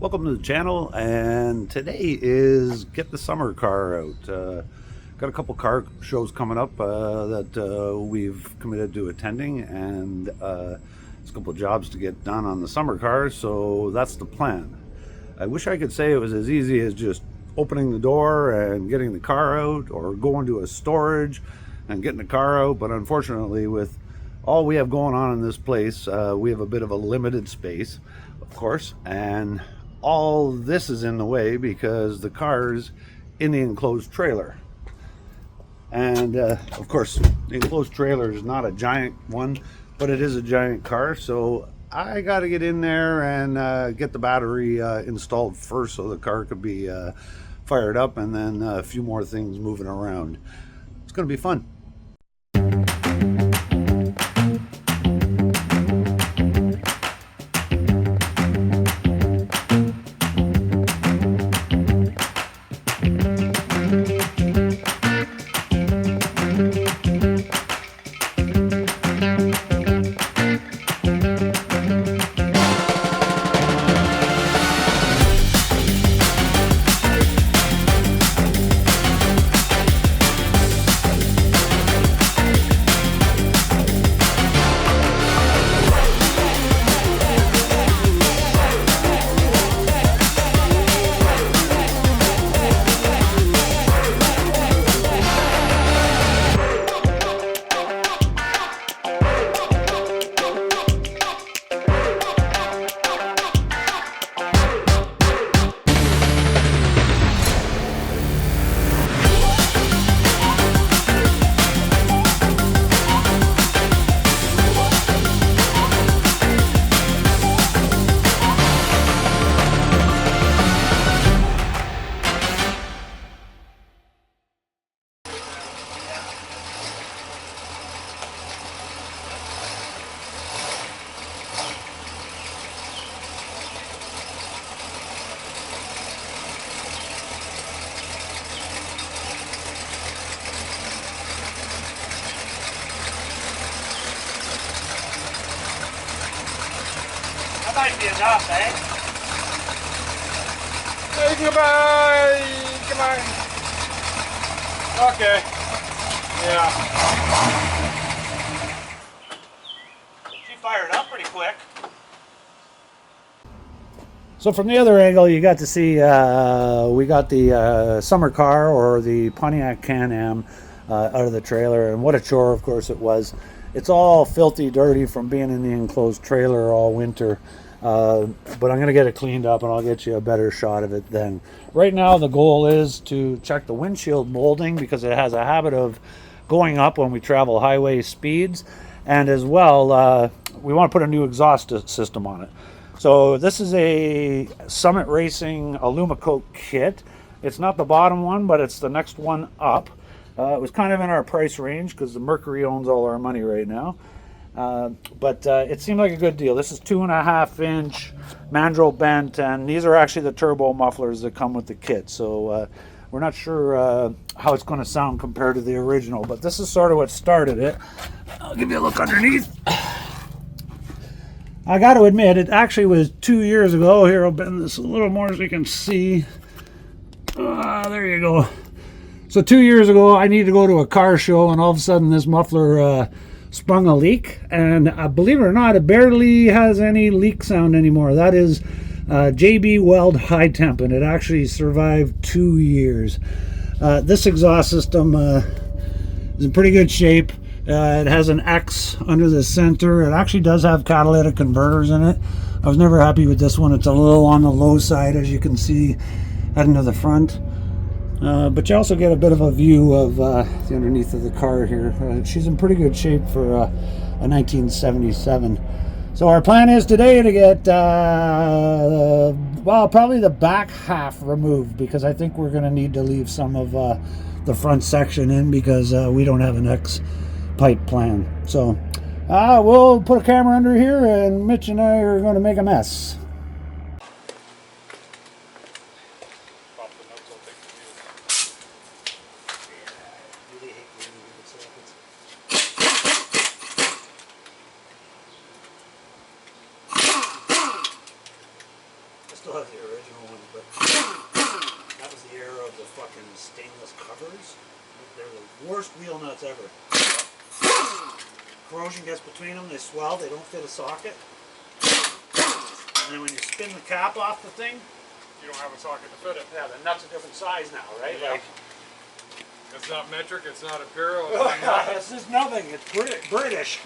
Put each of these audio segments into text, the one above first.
Welcome to the channel, and today is Get the Summer Car Out. Got a couple car shows coming up that we've committed to attending, and there's a couple of jobs to get done on the summer cars, so that's the plan. I wish I could say it was as easy as just opening the door and getting the car out, or going to a storage and getting the car out, but unfortunately with all we have going on in this place, we have a bit of a limited space, of course, and all this is in the way because the car's in the enclosed trailer. And of course, the enclosed trailer is not a giant one, but it is a giant car, so I got to get in there and get the battery installed first so the car could be fired up, and then a few more things moving around. It's going to be fun. That might be enough, eh? Hey, goodbye! Come on. Okay. Yeah. She fired up pretty quick. So from the other angle, you got to see we got the summer car, or the Pontiac Can Am, out of the trailer, and what a chore, of course, it was. It's all filthy dirty from being in the enclosed trailer all winter, but I'm going to get it cleaned up and I'll get you a better shot of it then. Right now the goal is to check the windshield molding, because it has a habit of going up when we travel highway speeds, and as well we want to put a new exhaust system on it. So this is a Summit Racing Alumacoat kit. It's not the bottom one, but it's the next one up. It was kind of in our price range because the Mercury owns all our money right now. But it seemed like a good deal. This is 2.5-inch mandrel bent, and these are actually the turbo mufflers that come with the kit. So we're not sure how it's going to sound compared to the original, but this is sort of what started it. I'll give you a look underneath. I got to admit, it actually was 2 years ago. Here, I'll bend this a little more so you can see. There you go. So 2 years ago, I needed to go to a car show, and all of a sudden this muffler sprung a leak. And believe it or not, it barely has any leak sound anymore. That is JB Weld High Temp, and it actually survived 2 years. This exhaust system is in pretty good shape. It has an X under the center. It actually does have catalytic converters in it. I was never happy with this one. It's a little on the low side, as you can see, heading to the front. But you also get a bit of a view of the underneath of the car here. She's in pretty good shape for a 1977. So our plan is today to get, well, probably the back half removed, because I think we're going to need to leave some of the front section in, because we don't have an X pipe plan. So we'll put a camera under here, and Mitch and I are going to make a mess. still have the original one, but that was the era of the fucking stainless covers. They're the worst wheel nuts ever. Corrosion gets between them, they swell, they don't fit a socket. And then when you spin the cap off the thing, You don't have a socket to fit it. yeah, the nut's a different size now, right? Yeah. Like, It's not metric, it's not imperial. It's oh, not yeah, this is nothing, it's British.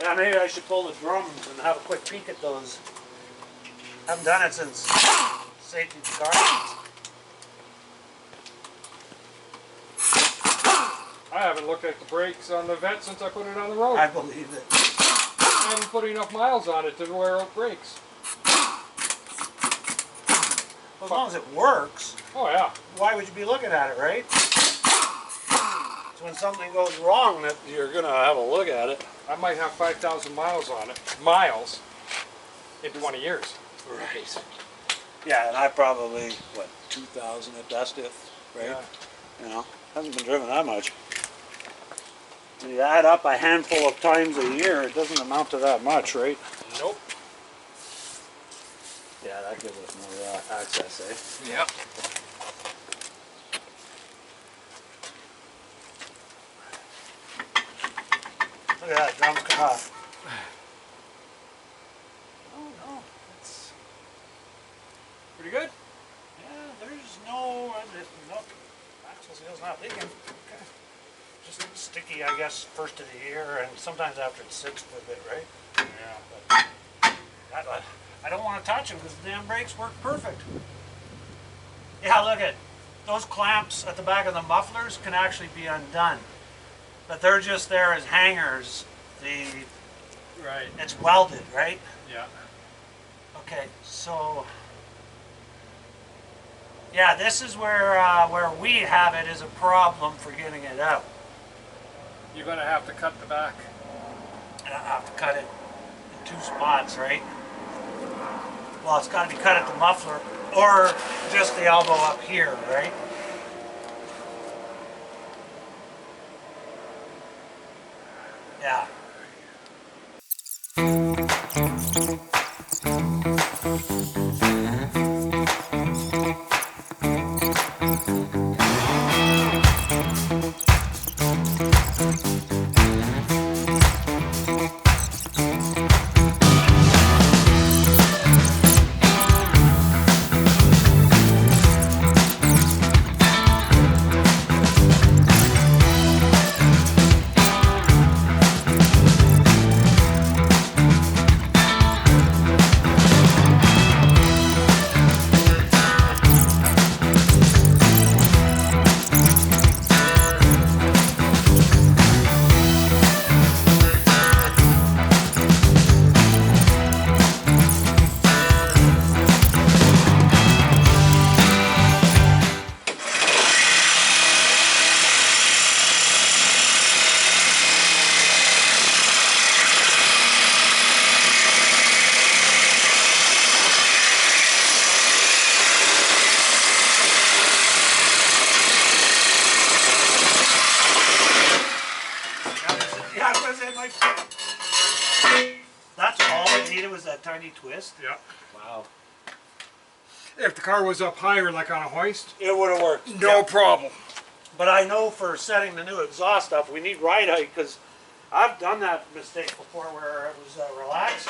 Yeah, maybe I should pull the drums and have a quick peek at those. Haven't done it since safety car. I haven't looked at the brakes on the Vet since I put it on the road. I believe it. I haven't put enough miles on it to wear out brakes. As long as it works, Oh yeah. why would you be looking at it, right? It's when something goes wrong that you're gonna have a look at it. I might have 5,000 miles on it. Miles in 20 years. Right. Yeah, and I probably, what, 2,000 at best, if, right? Yeah. You know, hasn't been driven that much. When you add up a handful of times a year, it doesn't amount to that much, right? Nope. Yeah, that gives us more access, eh? Yep. Look at that, drums come off. Oh no, it's, Pretty good. yeah, there's no, axle seal's not leaking. Okay. Just sticky, I guess, first of the year, and sometimes after it sits for a bit, right? Yeah. But I don't want to touch them because the damn brakes work perfect. Yeah, look at those clamps at the back of the mufflers can actually be undone, but they're just there as hangers. Right. It's welded, right? Yeah. Okay, so yeah, this is where we have it is a problem for getting it out. You're gonna have to cut the back. And I have to cut it in 2 spots, right? Well, it's got to be cut at the muffler or just the elbow up here, right? Yeah. Yeah, I was gonna say, Mike. That's all it needed was that tiny twist. Yeah. Wow. If the car was up higher, like on a hoist, It would have worked. no Yeah. problem. But I know for setting the new exhaust up, we need ride height because I've done that mistake before where it was relaxed.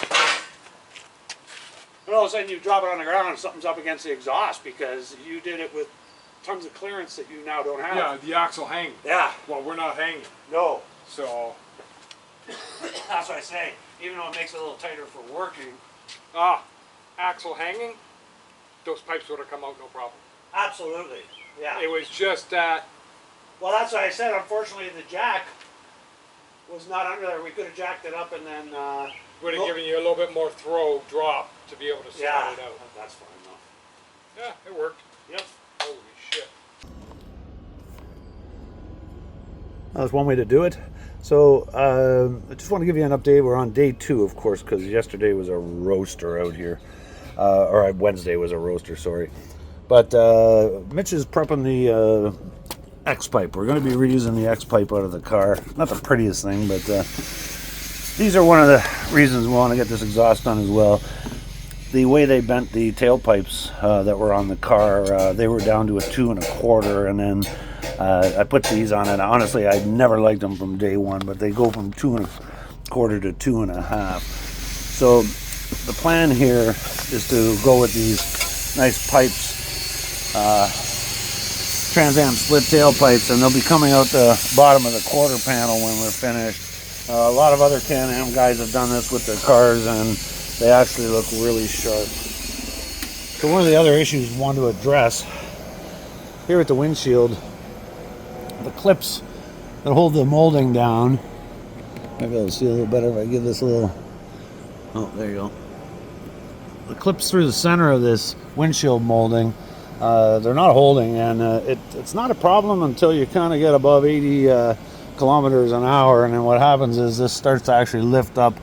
And all of a sudden you drop it on the ground and something's up against the exhaust because you did it with tons of clearance that you now don't have. Yeah, the axle hanging. Yeah. Well, we're not hanging, No. so That's what I say. Even though it makes it a little tighter for working. axle hanging, those pipes would have come out no problem. Absolutely. Yeah. It was just that. Well, that's what I said. Unfortunately, the jack was not under there. We could have jacked it up and then. Would have Well- given you a little bit more throw drop to be able to slide Yeah. it out. That's fine though. Yeah, it worked. Yep. Holy shit. That's one way to do it. So I just want to give you an update. We're on day 2, of course, because yesterday was a roaster out here. Or Wednesday was a roaster, sorry. But Mitch is prepping the X-pipe. We're going to be reusing the X-pipe out of the car. Not the prettiest thing, but These are one of the reasons we want to get this exhaust done as well. The way they bent the tailpipes that were on the car, they were down to a 2 1/4, and then I put these on it. Honestly, I never liked them from day one, but they go from 2 1/4 to 2 1/2. So the plan here is to go with these nice pipes, Trans Am split tailpipes, and they'll be coming out the bottom of the quarter panel when we're finished. A lot of other Can Am guys have done this with their cars, and they actually look really sharp. So one of the other issues we want to address here at the windshield, the clips that hold the molding down. Maybe I'll see a little better if I give this a little. Oh, there you go. The clips through the center of this windshield molding, they're not holding, and it's not a problem until you kind of get above 80 kilometers an hour, and then what happens is this starts to actually lift up.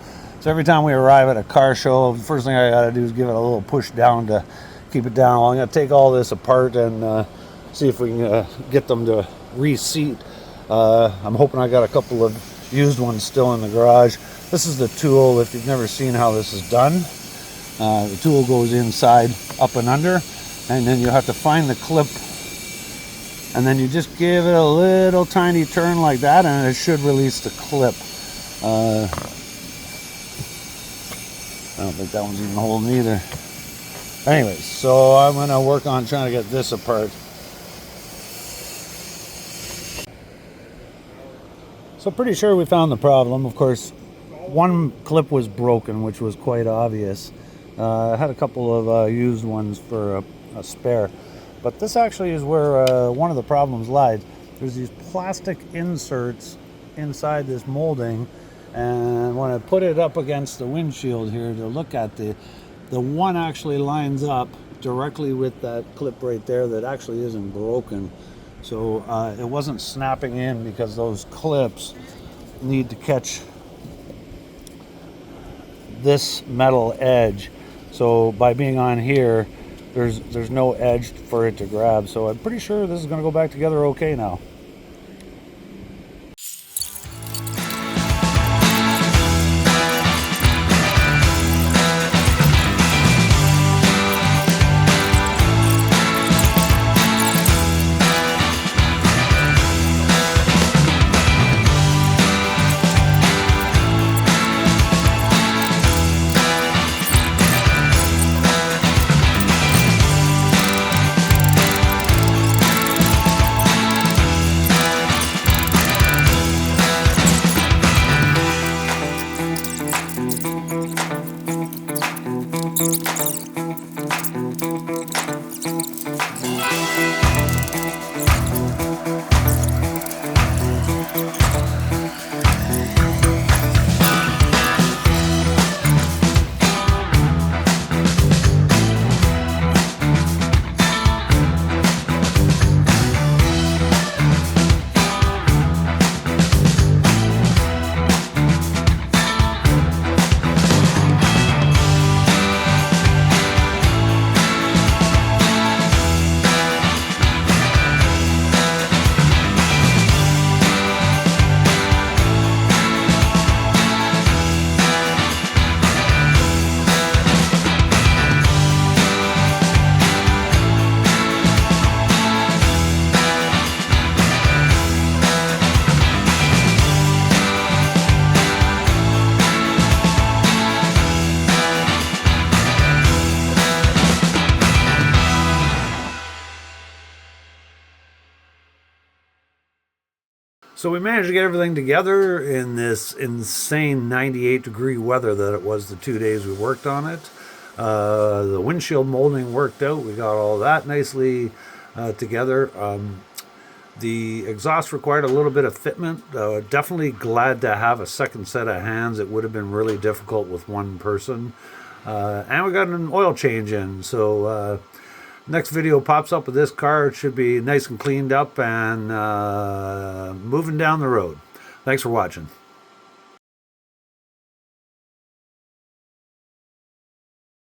So every time we arrive at a car show, the first thing I got to do is give it a little push down to keep it down. Well, I'm going to take all this apart and see if we can get them to reseat. I'm hoping I got a couple of used ones still in the garage. This is the tool. If you've never seen how this is done, the tool goes inside, up and under, and then you have to find the clip, and then you just give it a little tiny turn like that, and it should release the clip. I don't think that one's even holding either. Anyways, so I'm going to work on trying to get this apart. So pretty sure we found the problem. Of course, one clip was broken, which was quite obvious. I had a couple of used ones for a spare. But this actually is where one of the problems lies. There's these plastic inserts inside this molding, and when I put it up against the windshield here to look at, the one actually lines up directly with that clip right there that actually isn't broken. So it wasn't snapping in because those clips need to catch this metal edge. So by being on here, there's no edge for it to grab. So I'm pretty sure this is going to go back together okay now. So we managed to get everything together in this insane 98-degree weather that it was the 2 days we worked on it. The windshield molding worked out. We got all that nicely together. The exhaust required a little bit of fitment. Definitely glad to have a second set of hands. It would have been really difficult with one person. And we got an oil change in. So next video pops up with this car. It should be nice and cleaned up and moving down the road. Thanks for watching.